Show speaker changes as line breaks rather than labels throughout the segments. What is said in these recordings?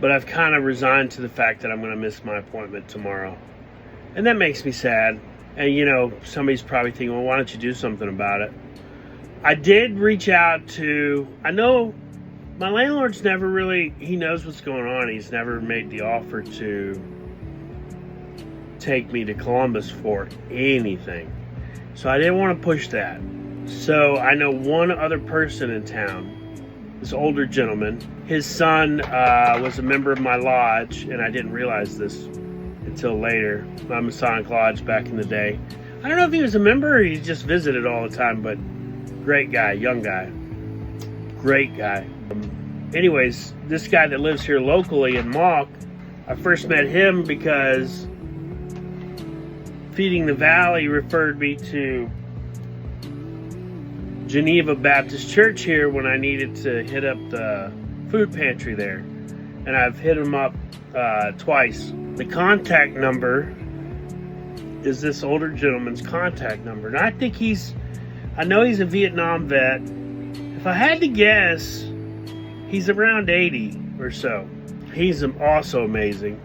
But I've kind of resigned to the fact that I'm going to miss my appointment tomorrow. And that makes me sad. And, you know, somebody's probably thinking, well, why don't you do something about it? I did reach out to, I know my landlord's never really, he knows what's going on. He's never made the offer to take me to Columbus for anything. So I didn't want to push that. So I know one other person in town, this older gentleman. His son was a member of my lodge, and I didn't realize this until later. My Masonic lodge back in the day. I don't know if he was a member or he just visited all the time, but great guy, young guy. Great guy. Anyways, this guy that lives here locally in Mock, I first met him because Feeding the Valley referred me to Geneva Baptist Church here when I needed to hit up the food pantry there. And I've hit him up twice. The contact number is this older gentleman's contact number. And I know he's a Vietnam vet. If I had to guess, he's around 80 or so. He's also amazing.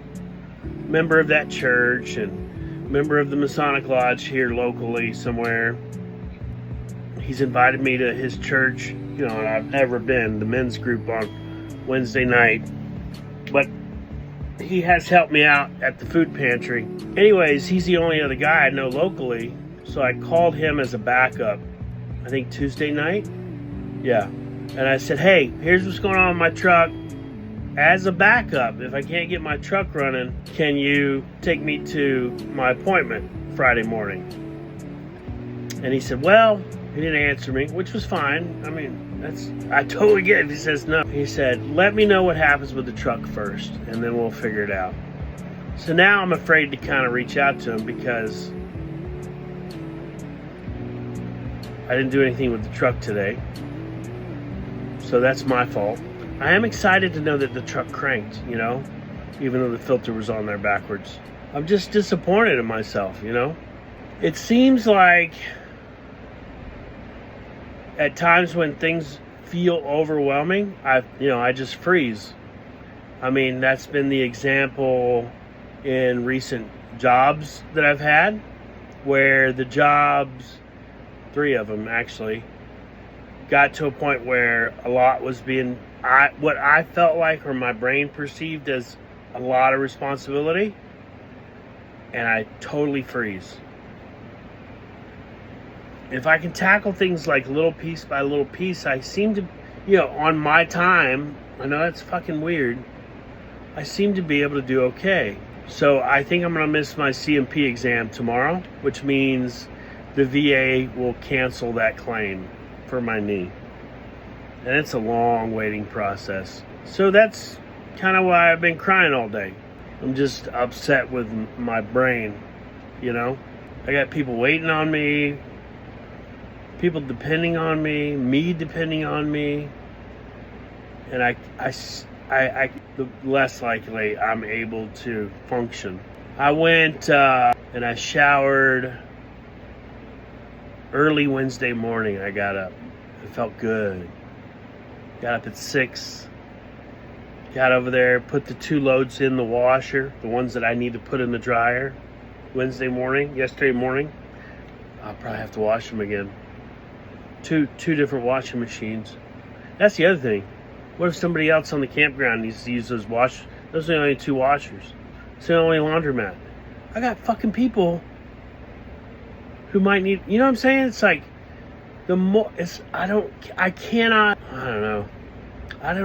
Member of that church and member of the Masonic Lodge here locally somewhere. He's invited me to his church, you know, and I've never been, the men's group on Wednesday night. But he has helped me out at the food pantry. Anyways, he's the only other guy I know locally, so I called him as a backup, I think Tuesday night? Yeah. And I said, hey, here's what's going on with my truck. As a backup, if I can't get my truck running, can you take me to my appointment Friday morning? And he said, well, he didn't answer me, which was fine. I mean, I totally get it if he says no. He said, let me know what happens with the truck first, and then we'll figure it out. So now I'm afraid to kind of reach out to him because I didn't do anything with the truck today. So that's my fault. I am excited to know that the truck cranked, you know, even though the filter was on there backwards. I'm just disappointed in myself, you know. It seems like at times when things feel overwhelming, I just freeze. I mean, that's been the example in recent jobs that I've had, where the jobs, 3 of them actually, got to a point where a lot was being, what I felt like or my brain perceived as a lot of responsibility, and I totally freeze. If I can tackle things like little piece by little piece, I seem to, you know, on my time, I know that's fucking weird, I seem to be able to do okay. So I think I'm going to miss my CMP exam tomorrow, which means the VA will cancel that claim for my knee. And it's a long waiting process. So that's kind of why I've been crying all day. I'm just upset with my brain, you know. I got people waiting on me, people depending on me depending on me, and I the less likely I'm able to function. I went and I showered early Wednesday morning. I got up. It felt good. Got up at 6. Got over there, put the 2 loads in the washer, the ones that I need to put in the dryer. Yesterday morning. I'll probably have to wash them again. Two different washing machines. That's the other thing. What if somebody else on the campground needs to use those Those are the only 2 washers. It's the only laundromat. I got fucking people who might need, you know what I'm saying? It's like, I don't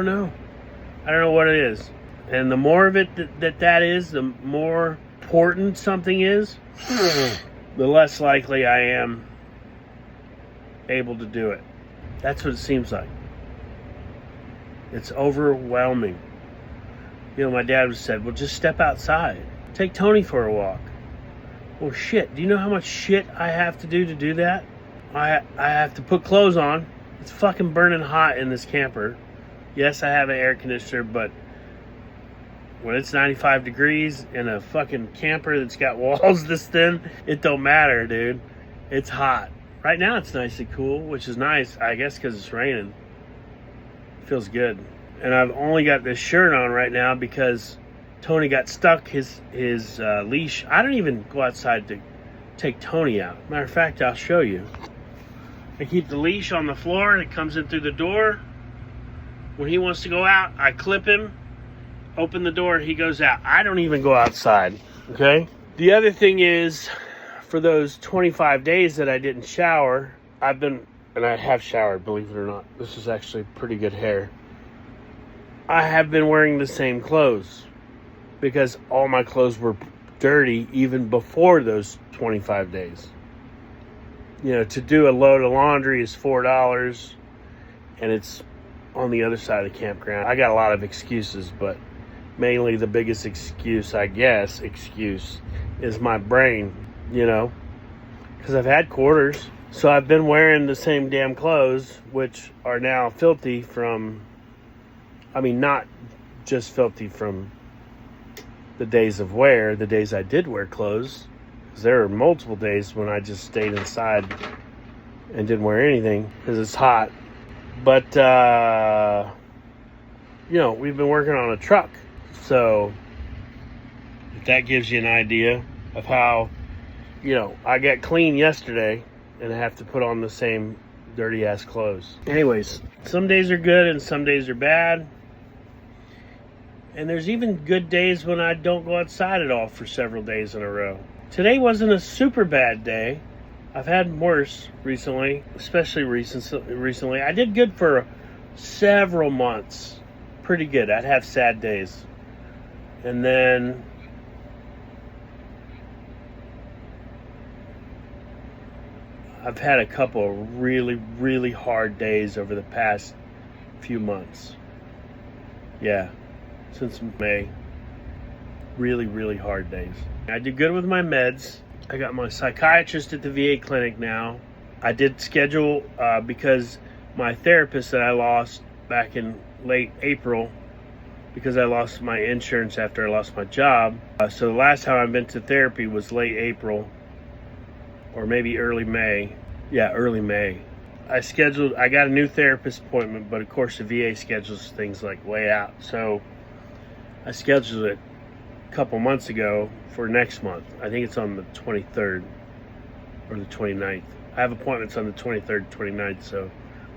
know what it is. And the more of it that is, the more important something is, the less likely I am able to do it. That's what it seems like. It's overwhelming. You know, my dad said, well, just step outside. Take Tony for a walk. Well, shit, do you know how much shit I have to do that? I have to put clothes on. It's fucking burning hot in this camper. Yes, I have an air conditioner, but when it's 95 degrees in a fucking camper that's got walls this thin, it don't matter, dude. It's hot. Right now it's nice and cool, which is nice, I guess, because it's raining. Feels good. And I've only got this shirt on right now because Tony got stuck his leash. I don't even go outside to take Tony out. Matter of fact, I'll show you. I keep the leash on the floor. It comes in through the door. When he wants to go out, I clip him, open the door, he goes out. I don't even go outside, okay? The other thing is, for those 25 days that I didn't shower, and I have showered, believe it or not. This is actually pretty good hair. I have been wearing the same clothes because all my clothes were dirty even before those 25 days. You know, to do a load of laundry is $4, and it's on the other side of the campground. I got a lot of excuses, but mainly the biggest excuse is my brain, you know, because I've had quarters. So I've been wearing the same damn clothes, which are now filthy not just filthy from the days of wear, the days I did wear clothes. There are multiple days when I just stayed inside and didn't wear anything because it's hot. But, we've been working on a truck. So if that gives you an idea of how, I got clean yesterday and I have to put on the same dirty ass clothes. Anyways, some days are good and some days are bad. And there's even good days when I don't go outside at all for several days in a row. Today wasn't a super bad day. I've had worse recently, especially recently. I did good for several months. Pretty good. I'd have sad days. And then I've had a couple of really, really hard days over the past few months. Yeah, since May. Really, really hard days. I did good with my meds. I got my psychiatrist at the VA clinic now. I did schedule because my therapist that I lost back in late April, because I lost my insurance after I lost my job. So the last time I've been to therapy was late April or maybe early May. Yeah, early May. I got a new therapist appointment, but of course the VA schedules things like way out. So I scheduled it couple months ago for next month. I think it's on the 23rd or the 29th. I have appointments on the 23rd, 29th, so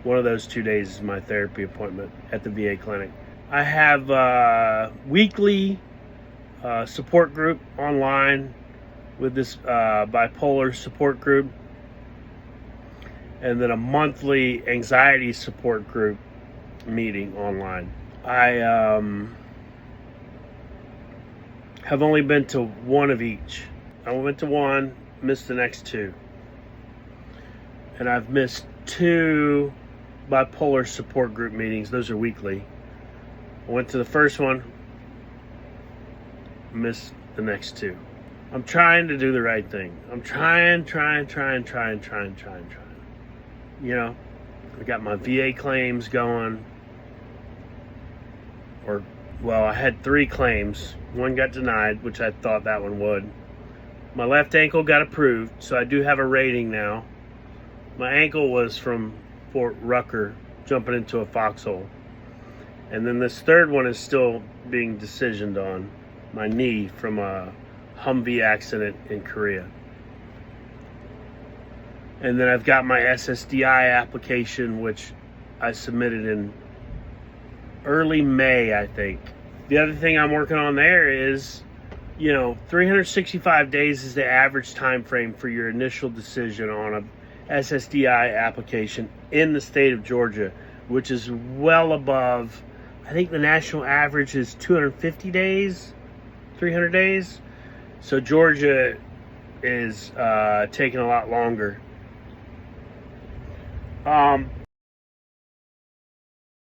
one of those 2 days is my therapy appointment at the VA clinic. I have a weekly support group online with this bipolar support group, and then a monthly anxiety support group meeting online. I have only been to one of each. I went to one, missed the next two. And I've missed 2 bipolar support group meetings. Those are weekly. I went to the first one, missed the next 2. I'm trying to do the right thing. I'm trying. You know, I got my VA claims going. I had 3 claims. One got denied, which I thought that one would. My left ankle got approved, so I do have a rating now. My ankle was from Fort Rucker, jumping into a foxhole. And then this third one is still being decisioned on. My knee from a Humvee accident in Korea. And then I've got my SSDI application, which I submitted in early May, I think. The other thing I'm working on there is, 365 days is the average time frame for your initial decision on a SSDI application in the state of Georgia, which is well above, I think the national average is 250 days, 300 days. So Georgia is taking a lot longer.